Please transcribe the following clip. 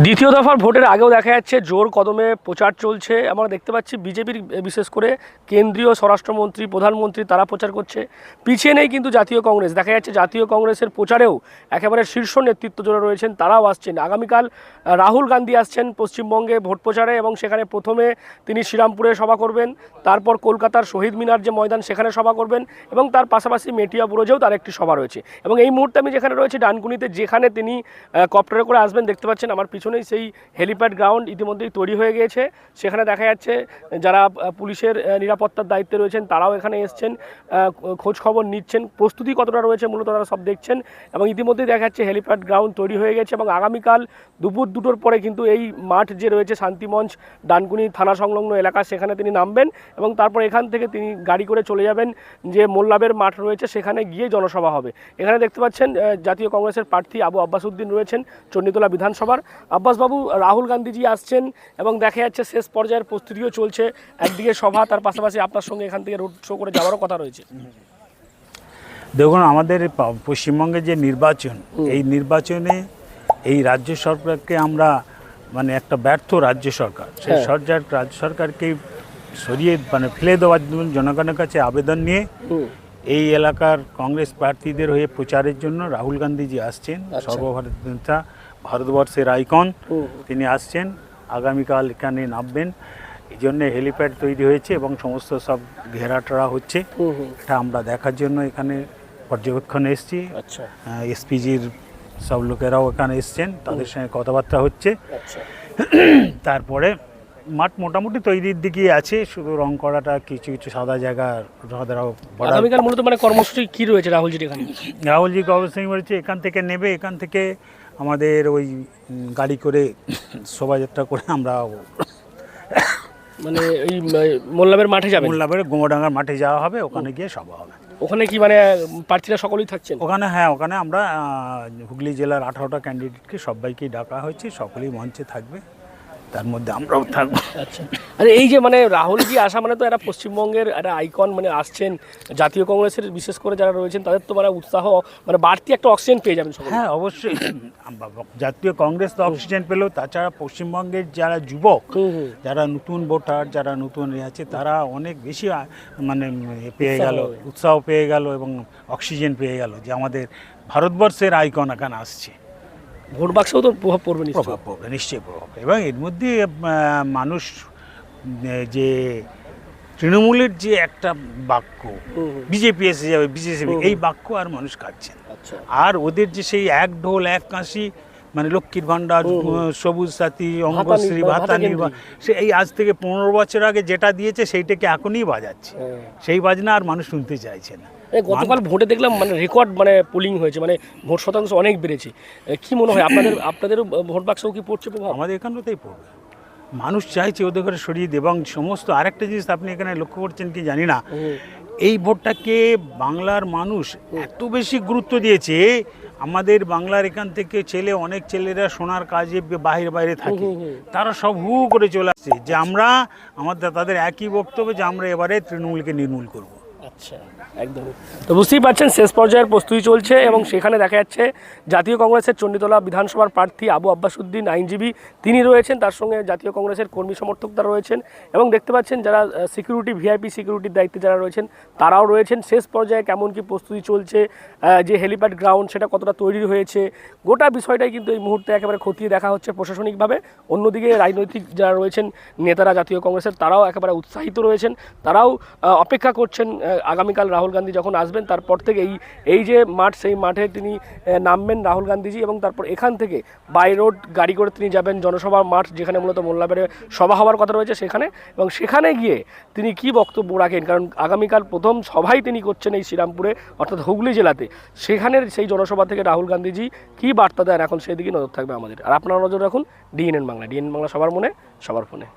দ্বিতীয় দফার ভোটের আগেও দেখা যাচ্ছে জোর কদমে প্রচার চলছে। আমরা দেখতে পাচ্ছি বিজেপির বিশেষ করে কেন্দ্রীয় স্বরাষ্ট্রমন্ত্রী, প্রধানমন্ত্রী তারা প্রচার করছে, পিছিয়ে নেই কিন্তু জাতীয় কংগ্রেস। দেখা যাচ্ছে জাতীয় কংগ্রেসের প্রচারেও একেবারে শীর্ষ নেতৃত্ব যারা রয়েছেন তারাও আসছেন। আগামীকাল রাহুল গান্ধী আসছেন পশ্চিমবঙ্গে ভোট প্রচারে এবং সেখানে প্রথমে তিনি শ্রীরামপুরে সভা করবেন, তারপর কলকাতার শহীদ মিনার যে ময়দান সেখানে সভা করবেন এবং তার পাশাপাশি মেটিয়া বুরুজেও তার একটি সভা রয়েছে। এবং এই মুহূর্তে আমি যেখানে রয়েছে ডানকুনিতে, যেখানে তিনি কপ্টারে করে আসবেন, দেখতে পাচ্ছেন আমার পিছনেই সেই হেলিপ্যাড গ্রাউন্ড ইতিমধ্যেই তৈরি হয়ে গিয়েছে। সেখানে দেখা যাচ্ছে যারা পুলিশের নিরাপত্তার দায়িত্বে রয়েছেন তারাও এখানে এসছেন, খোঁজ খবর নিচ্ছেন, প্রস্তুতি কতটা রয়েছে মূলত তারা সব দেখছেন। এবং ইতিমধ্যেই দেখা যাচ্ছে হেলিপ্যাড গ্রাউন্ড তৈরি হয়ে গেছে এবং আগামীকাল দুপুর 2টোর পরে কিন্তু এই মাঠ যে রয়েছে শান্তিমঞ্চ ডানকুনি থানা সংলগ্ন এলাকা, সেখানে তিনি নামবেন এবং তারপর এখান থেকে তিনি গাড়ি করে চলে যাবেন যে মোল্লাবের মাঠ রয়েছে, সেখানে গিয়ে জনসভা হবে। এখানে দেখতে পাচ্ছেন জাতীয় কংগ্রেসের প্রার্থী আবু আব্বাস উদ্দিন রয়েছেন চণ্ডীতলা বিধানসভার। আব্বাসবাবু, রাহুল গান্ধীজি আসছেন এবং দেখা যাচ্ছে শেষ পর্যায়ের প্রস্তুতিও চলছে, একদিকে সভা, তার পাশাপাশি আপনার সঙ্গে এখান থেকে রোড শো করে যাওয়ারও কথা রয়েছে। দেখুন, আমাদের পশ্চিমবঙ্গে যে নির্বাচন, এই নির্বাচনে এই রাজ্য সরকারকে আমরা মানে একটা ব্যর্থ রাজ্য সরকার, সেই রাজ্য সরকারকে সরিয়ে মানে ফেলে দেওয়ার জন্য জনগণের কাছে আবেদন নিয়ে এই এলাকার কংগ্রেস প্রার্থীদের হয়ে প্রচারের জন্য রাহুল গান্ধীজি আসছেন। সর্বভারত নেতা, ভারতবর্ষের আইকন, তিনি আসছেন। আগামীকাল এখানে নামবেন, এই জন্যে হেলিপ্যাড তৈরি হয়েছে এবং সমস্ত সব ঘেরাটোরা হচ্ছে। এটা আমরা দেখার জন্য এখানে পর্যবেক্ষণে এসেছি। এসপিজির সব লোকেরাও এখানে এসছেন, তাদের সঙ্গে কথাবার্তা হচ্ছে। তারপরে মাঠ মোটামুটি তৈরির দিকেই আছে, শুধু রং করাটা কিছু কিছু সাদা জায়গা আগামীকাল মূলত মানে কর্মসূচি কী রয়েছে রাহুলজির এখানে? রাহুলজি কর্মসূচি বলছে এখান থেকে নেবে, এখান থেকে আমাদের ওই গাড়ি করে শোভাযাত্রা করে আমরা মানে এই মোল্লাবের মাঠে যাবে, মোল্লাবের গোমডাঙ্গার মাঠে যাওয়া হবে, ওখানে গিয়ে সভা হবে। ওখানে কি মানে প্রার্থীরা সকলেই থাকছেন ওখানে? হ্যাঁ, ওখানে আমরা হুগলি জেলার 18টা ক্যান্ডিডেটকে সবাইকেই ডাকা হয়েছে, সকলেই মঞ্চে থাকবে, তার মধ্যে আমরাও থাকবো। আচ্ছা, আর এই যে মানে রাহুলজি আসা মানে তো এরা পশ্চিমবঙ্গের একটা আইকন, মানে আসছেন জাতীয় কংগ্রেসের বিশেষ করে যারা রয়েছেন তাদের তো মানে উৎসাহ, মানে বাড়তি একটা অক্সিজেন পেয়ে যাবেন সকলে। হ্যাঁ, অবশ্যই জাতীয় কংগ্রেস তো অক্সিজেন পেলেও, তাছাড়া পশ্চিমবঙ্গের যারা যুবক, যারা নতুন ভোটার, যারা নতুন আছে, তারা অনেক বেশি মানে পেয়ে গেল, উৎসাহ পেয়ে গেল এবং অক্সিজেন পেয়ে গেল যে আমাদের ভারতবর্ষের আইকন এখানে আসছে। ভোট বাক্সেও তো প্রভাব পড়বে, প্রভাব পড়বে, নিশ্চয়ই প্রভাব। এবং এর মধ্যে মানুষ যে তৃণমূলের যে একটা বাক্য বিজেপি এসে যাবে, বিজেপি, এই বাক্য আর মানুষ খাচ্ছেন। আর ওদের যে সেই এক ঢোল এক কাশি, মানে লক্ষ্মীর ভাণ্ডার, সবুজ সাথী, অঙ্গশ্রী, ভাতা নির্বাহ, সে এই আজ থেকে 15 বছর আগে যেটা দিয়েছে সেইটাকে এখনই বাজাচ্ছে, সেই বাজনা আর মানুষ শুনতে চাইছে না। গতকাল ভোটে দেখলাম মানে রেকর্ড মানে পোলিং হয়েছে, মানে ভোট শতাংশ অনেক বেড়েছে। কি মনে হয় আপনাদের ভোট বাক্সেও কি পড়ছে প্রভাব? আমাদের এখানটাতেই পড়বে, মানুষ চাইছে ওদের ঘরে সরিয়ে দেবে। এবং সমস্ত আরেকটা জিনিস আপনি এখানে লক্ষ্য করছেন কি জানি না, এই ভোটটাকে বাংলার মানুষ এত বেশি গুরুত্ব দিয়েছে। আমাদের বাংলার এখান থেকে অনেক ছেলেরা সোনার কাজে বাইরে থাকে, তারা সব হু করে চলে আসছে যে আমরা তাদের একই বক্তব্য যে আমরা এবারে তৃণমূলকে নির্মূল করব। আচ্ছা, একদম। তো বুঝতেই পারছেন শেষ পর্যায়ের প্রস্তুতি চলছে এবং সেখানে দেখা যাচ্ছে জাতীয় কংগ্রেসের চণ্ডীতলা বিধানসভার প্রার্থী আবু আব্বাস উদ্দিন আইনজীবী তিনি রয়েছেন, তার সঙ্গে জাতীয় কংগ্রেসের কর্মী সমর্থকরা রয়েছেন এবং দেখতে পাচ্ছেন যারা সিকিউরিটি, ভিআইপি সিকিউরিটির দায়িত্বে যারা রয়েছেন তারাও রয়েছেন। শেষ পর্যায়ে কেমন কি প্রস্তুতি চলছে, যে হেলিপ্যাড গ্রাউন্ড সেটা কতটা তৈরি হয়েছে, গোটা বিষয়টাই কিন্তু এই মুহূর্তে একেবারে খতিয়ে দেখা হচ্ছে প্রশাসনিকভাবে। অন্যদিকে রাজনৈতিক যারা রয়েছেন নেতারা জাতীয় কংগ্রেসের, তারাও একেবারে উৎসাহিত রয়েছেন, তারাও অপেক্ষা করছেন আগামীকাল রাহুল গান্ধী যখন আসবেন তারপর থেকে এই যে মাঠ, সেই মাঠে তিনি নামবেন রাহুল গান্ধীজি এবং তারপর এখান থেকে বাই রোড গাড়ি করে তিনি যাবেন জনসভার মাঠ, যেখানে মূলত মোল্লাবের সভা হওয়ার কথা রয়েছে সেখানে। এবং সেখানে গিয়ে তিনি কি বক্তব্য রাখেন, কারণ আগামীকাল প্রথম সভাই তিনি করছেন এই শ্রীরামপুরে অর্থাৎ হুগলি জেলাতে, সেখানের সেই জনসভা থেকে রাহুল গান্ধীজি কী বার্তা দেন এখন সেদিকে নজর থাকবে আমাদের। আর আপনারা নজর রাখুন ডিএনএন বাংলা, ডিএনএন বাংলা সবার মনে, সবার ফোনে।